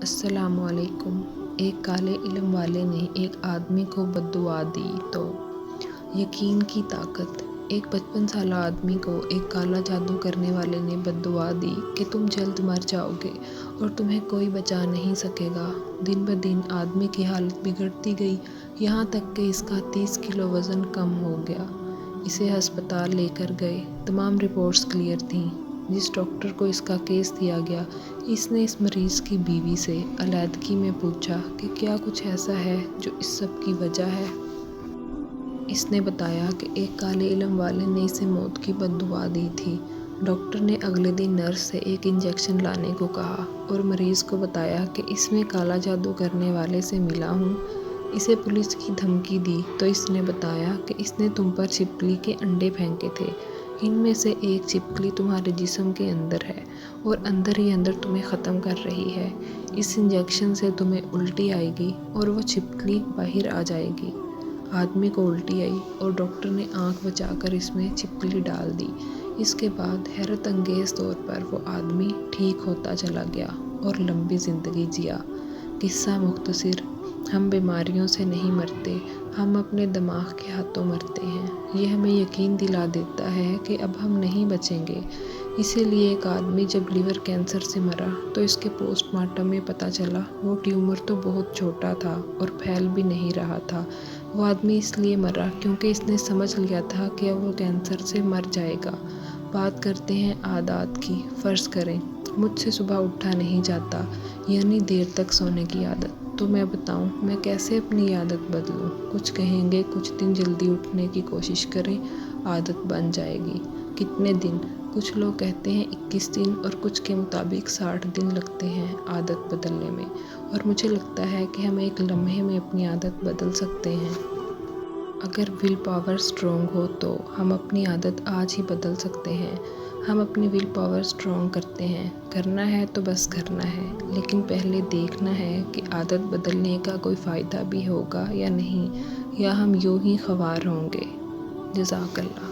السلام علیکم۔ ایک کالے علم والے نے ایک آدمی کو بددعا دی تو یقین کی طاقت۔ ایک 55 سالہ آدمی کو ایک کالا جادو کرنے والے نے بددعا دی کہ تم جلد مر جاؤ گے اور تمہیں کوئی بچا نہیں سکے گا۔ دن بدن آدمی کی حالت بگڑتی گئی، یہاں تک کہ اس کا 30 کلو وزن کم ہو گیا۔ اسے ہسپتال لے کر گئے، تمام رپورٹس کلیئر تھیں۔ جس ڈاکٹر کو اس کا کیس دیا گیا، اس نے اس مریض کی بیوی سے علیحدگی میں پوچھا کہ کیا کچھ ایسا ہے جو اس سب کی وجہ ہے۔ اس نے بتایا کہ ایک کالے علم والے نے اسے موت کی بددعا دی تھی۔ ڈاکٹر نے اگلے دن نرس سے ایک انجیکشن لانے کو کہا اور مریض کو بتایا کہ اس میں کالا جادو کرنے والے سے ملا ہوں۔ اسے پولیس کی دھمکی دی تو اس نے بتایا کہ اس نے تم پر چھپکلی کے انڈے پھینکے تھے۔ ان میں سے ایک چھپکلی تمہارے جسم کے اندر ہے اور اندر ہی اندر تمہیں ختم کر رہی ہے۔ اس انجیکشن سے تمہیں الٹی آئے گی اور وہ چھپکلی باہر آ جائے گی۔ آدمی کو الٹی آئی اور ڈاکٹر نے آنکھ بچا کر اس میں چھپکلی ڈال دی۔ اس کے بعد حیرت انگیز طور پر وہ آدمی ٹھیک ہوتا چلا گیا اور لمبی زندگی جیا۔ قصہ مختصر: ہم بیماریوں سے نہیں مرتے، ہم اپنے دماغ کے ہاتھوں مرتے ہیں۔ یہ ہمیں یقین دلا دیتا ہے کہ اب ہم نہیں بچیں گے۔ اسی لیے ایک آدمی جب لیور کینسر سے مرا تو اس کے پوسٹ مارٹم میں پتہ چلا وہ ٹیومر تو بہت چھوٹا تھا اور پھیل بھی نہیں رہا تھا۔ وہ آدمی اس لیے مرا کیونکہ اس نے سمجھ لیا تھا کہ اب وہ کینسر سے مر جائے گا۔ بات کرتے ہیں عادات کی۔ فرض کریں مجھ سے صبح اٹھا نہیں جاتا، یعنی دیر تک سونے کی عادت، تو میں بتاؤں میں کیسے اپنی عادت بدلوں۔ کچھ کہیں گے کچھ دن جلدی اٹھنے کی کوشش کریں، عادت بن جائے گی۔ کتنے دن؟ کچھ لوگ کہتے ہیں 21 دن اور کچھ کے مطابق 60 دن لگتے ہیں عادت بدلنے میں، اور مجھے لگتا ہے کہ ہم ایک لمحے میں اپنی عادت بدل سکتے ہیں۔ اگر ول پاور اسٹرانگ ہو تو ہم اپنی عادت آج ہی بدل سکتے ہیں۔ ہم اپنی ول پاور اسٹرانگ کرتے ہیں، کرنا ہے تو بس کرنا ہے، لیکن پہلے دیکھنا ہے کہ عادت بدلنے کا کوئی فائدہ بھی ہوگا یا نہیں، یا ہم یوں ہی خوار ہوں گے۔ جزاک اللہ۔